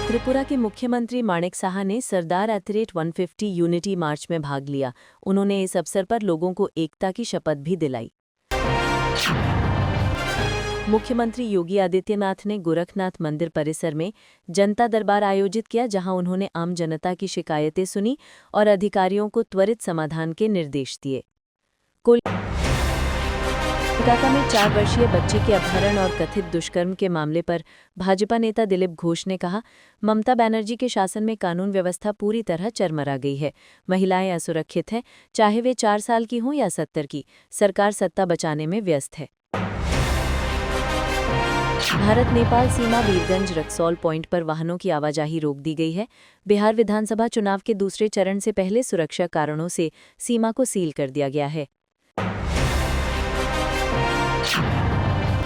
त्रिपुरा के मुख्यमंत्री माणिक साहा ने सरदार एट 150 यूनिटी मार्च में भाग लिया। उन्होंने इस अवसर पर लोगों को एकता की शपथ भी दिलाई। मुख्यमंत्री योगी आदित्यनाथ ने गोरखनाथ मंदिर परिसर में जनता दरबार आयोजित किया, जहां उन्होंने आम जनता की शिकायतें सुनी और अधिकारियों को त्वरित समाधान के निर्देश दिए। कोलकाता में 4 वर्षीय बच्चे के अपहरण और कथित दुष्कर्म के मामले पर भाजपा नेता दिलीप घोष ने कहा, ममता बनर्जी के शासन में कानून व्यवस्था पूरी तरह चरमरा गई है। महिलाएं असुरक्षित हैं, चाहे वे 4 साल की हों या 70 की। सरकार सत्ता बचाने में व्यस्त है। भारत नेपाल सीमा वीरगंज रक्सौल पॉइंट पर वाहनों की आवाजाही रोक दी गई है। बिहार विधानसभा चुनाव के दूसरे चरण से पहले सुरक्षा कारणों से सीमा को सील कर दिया गया है।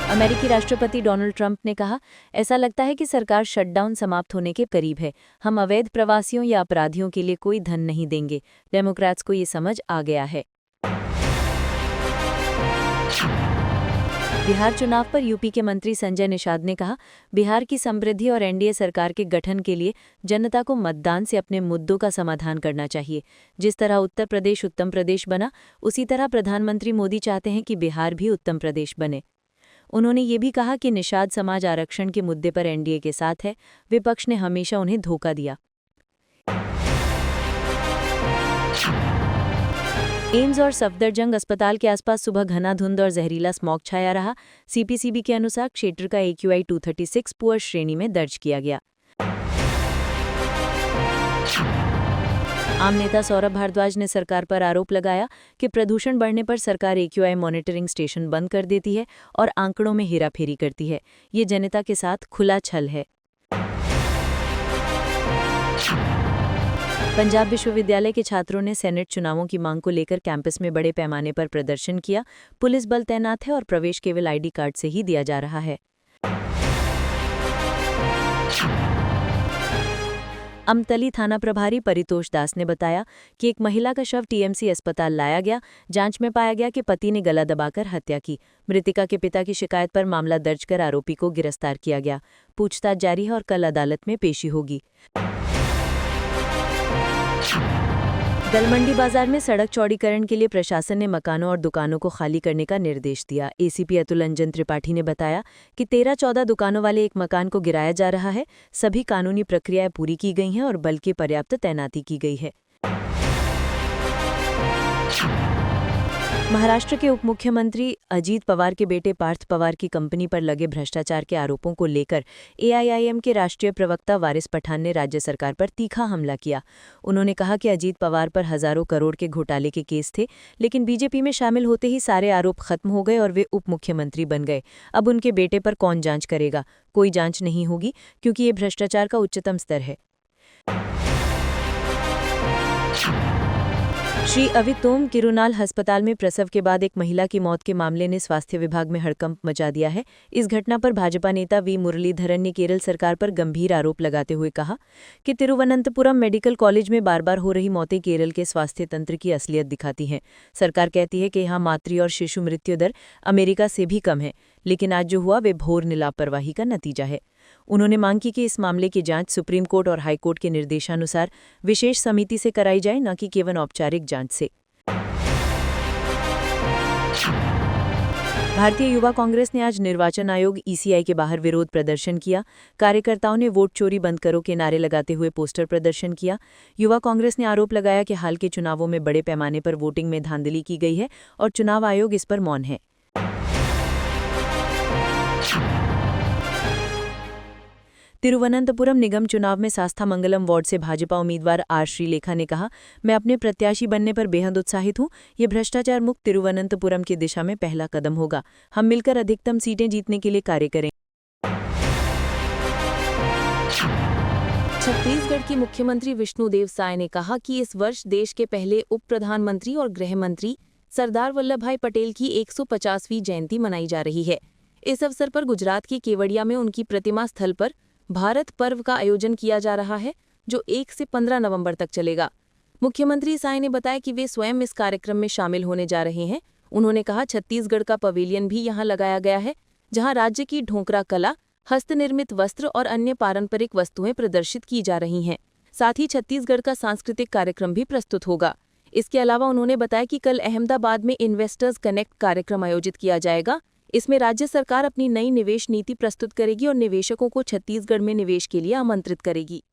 अमेरिकी राष्ट्रपति डोनाल्ड ट्रंप ने कहा, ऐसा लगता है कि सरकार शटडाउन समाप्त होने के करीब है। हम अवैध प्रवासियों या अपराधियों के लिए कोई धन नहीं देंगे। डेमोक्रेट्स को ये समझ आ गया है। बिहार चुनाव पर यूपी के मंत्री संजय निषाद ने कहा, बिहार की समृद्धि और एनडीए सरकार के गठन के लिए जनता को मतदान से अपने मुद्दों का समाधान करना चाहिए। जिस तरह उत्तर प्रदेश उत्तम प्रदेश बना, उसी तरह प्रधानमंत्री मोदी चाहते हैं कि बिहार भी उत्तम प्रदेश बने। उन्होंने ये भी कहा कि निषाद समाज आरक्षण के मुद्दे पर एनडीए के साथ है। विपक्ष ने हमेशा उन्हें धोखा दिया। एम्स और सफदरजंग अस्पताल के आसपास सुबह घना धुंध और जहरीला स्मॉग छाया रहा। सीपीसीबी के अनुसार क्षेत्र का AQI 236 पुअर श्रेणी में दर्ज किया गया। आम नेता सौरभ भारद्वाज ने सरकार पर आरोप लगाया कि प्रदूषण बढ़ने पर सरकार AQI मॉनिटरिंग स्टेशन बंद कर देती है और आंकड़ों में हेराफेरी करती है। ये जनता के साथ खुला छल है। पंजाब विश्वविद्यालय के छात्रों ने सेनेट चुनावों की मांग को लेकर कैंपस में बड़े पैमाने पर प्रदर्शन किया। पुलिस बल तैनात है और प्रवेश केवल ID कार्ड से ही दिया जा रहा है। अमतली थाना प्रभारी परितोष दास ने बताया कि एक महिला का शव TMC अस्पताल लाया गया। जांच में पाया गया कि पति ने गला दबाकर हत्या की। मृतिका के पिता की शिकायत पर मामला दर्ज कर आरोपी को गिरफ्तार किया गया। पूछताछ जारी है और कल अदालत में पेशी होगी। दलमंडी बाजार में सड़क चौड़ीकरण के लिए प्रशासन ने मकानों और दुकानों को खाली करने का निर्देश दिया। ACP अतुल रंजन त्रिपाठी ने बताया कि 13-14 दुकानों वाले एक मकान को गिराया जा रहा है। सभी कानूनी प्रक्रियाएं पूरी की गई हैं और बल की पर्याप्त तैनाती की गई है। महाराष्ट्र के उप मुख्यमंत्री अजीत पवार के बेटे पार्थ पवार की कंपनी पर लगे भ्रष्टाचार के आरोपों को लेकर AIIM के राष्ट्रीय प्रवक्ता वारिस पठान ने राज्य सरकार पर तीखा हमला किया। उन्होंने कहा कि अजीत पवार पर हजारों करोड़ के घोटाले के केस थे, लेकिन बीजेपी में शामिल होते ही सारे आरोप खत्म हो गए और वे उप मुख्यमंत्री बन गए। अब उनके बेटे पर कौन जांच करेगा? कोई जांच नहीं होगी, क्योंकि ये भ्रष्टाचार का उच्चतम स्तर है। श्री अवितोम किरुनाल अस्पताल में प्रसव के बाद एक महिला की मौत के मामले ने स्वास्थ्य विभाग में हड़कंप मचा दिया है। इस घटना पर भाजपा नेता V मुरलीधरन ने केरल सरकार पर गंभीर आरोप लगाते हुए कहा कि तिरुवनंतपुरम मेडिकल कॉलेज में बार बार हो रही मौतें केरल के स्वास्थ्य तंत्र की असलियत दिखाती हैं। सरकार कहती है कि यहाँ मातृ और शिशु मृत्यु दर अमेरिका से भी कम है, लेकिन आज जो हुआ वे घोर लापरवाही का नतीजा है। उन्होंने मांग की कि इस मामले की जांच सुप्रीम कोर्ट और हाई कोर्ट के निर्देशानुसार विशेष समिति से कराई जाए, न कि केवल औपचारिक जांच से। भारतीय युवा कांग्रेस ने आज निर्वाचन आयोग ECI के बाहर विरोध प्रदर्शन किया। कार्यकर्ताओं ने वोट चोरी बंद करो के नारे लगाते हुए पोस्टर प्रदर्शन किया। युवा कांग्रेस ने आरोप लगाया कि हाल के चुनावों में बड़े पैमाने पर वोटिंग में धांधली की गई है और चुनाव आयोग इस पर मौन है। तिरुवनंतपुरम निगम चुनाव में शास्तामंगलम वार्ड से भाजपा उम्मीदवार R श्रीलेखा ने कहा, मैं अपने प्रत्याशी बनने पर बेहद उत्साहित हूं। ये भ्रष्टाचार मुक्त तिरुवनंतपुरम की दिशा में पहला कदम होगा। हम मिलकर अधिकतम सीटें जीतने के लिए कार्य करें। छत्तीसगढ़ के मुख्यमंत्री विष्णुदेव साय ने कहा कि इस वर्ष देश के पहले उप प्रधानमंत्री और गृह मंत्री सरदार वल्लभभाई पटेल की 150वीं जयंती मनाई जा रही है। इस अवसर पर गुजरात के केवड़िया में उनकी प्रतिमा स्थल पर भारत पर्व का आयोजन किया जा रहा है, जो 1 से 15 नवंबर तक चलेगा। मुख्यमंत्री साय ने बताया कि वे स्वयं इस कार्यक्रम में शामिल होने जा रहे हैं। उन्होंने कहा, छत्तीसगढ़ का पवेलियन भी यहां लगाया गया है, जहां राज्य की ढोंकरा कला, हस्तनिर्मित वस्त्र और अन्य पारंपरिक वस्तुएं प्रदर्शित की जा रही हैं। साथ ही छत्तीसगढ़ का सांस्कृतिक कार्यक्रम भी प्रस्तुत होगा। इसके अलावा उन्होंने बताया कि कल अहमदाबाद में इन्वेस्टर्स कनेक्ट कार्यक्रम आयोजित किया जाएगा। इसमें राज्य सरकार अपनी नई निवेश नीति प्रस्तुत करेगी और निवेशकों को छत्तीसगढ़ में निवेश के लिए आमंत्रित करेगी।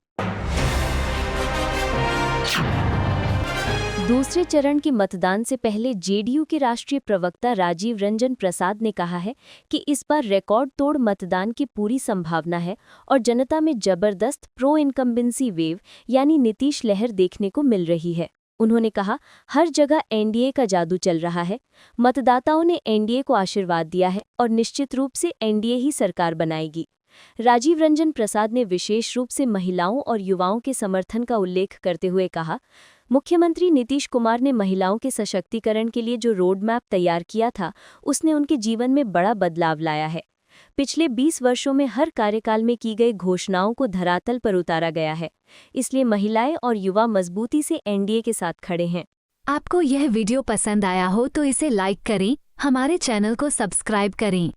दूसरे चरण के मतदान से पहले जेडीयू के राष्ट्रीय प्रवक्ता राजीव रंजन प्रसाद ने कहा है कि इस बार रिकॉर्ड तोड़ मतदान की पूरी संभावना है और जनता में जबरदस्त प्रो इनकम्बेंसी वेव यानी नीतीश लहर देखने को मिल रही है। उन्होंने कहा, हर जगह एनडीए का जादू चल रहा है। मतदाताओं ने एनडीए को आशीर्वाद दिया है और निश्चित रूप से एनडीए ही सरकार बनाएगी। राजीव रंजन प्रसाद ने विशेष रूप से महिलाओं और युवाओं के समर्थन का उल्लेख करते हुए कहा, मुख्यमंत्री नीतीश कुमार ने महिलाओं के सशक्तिकरण के लिए जो रोड मैप तैयार किया था, उसने उनके जीवन में बड़ा बदलाव लाया है। पिछले 20 वर्षों में हर कार्यकाल में की गई घोषणाओं को धरातल पर उतारा गया है। इसलिए महिलाएं और युवा मजबूती से एनडीए के साथ खड़े हैं। आपको यह वीडियो पसंद आया हो तो इसे लाइक करें, हमारे चैनल को सब्सक्राइब करें।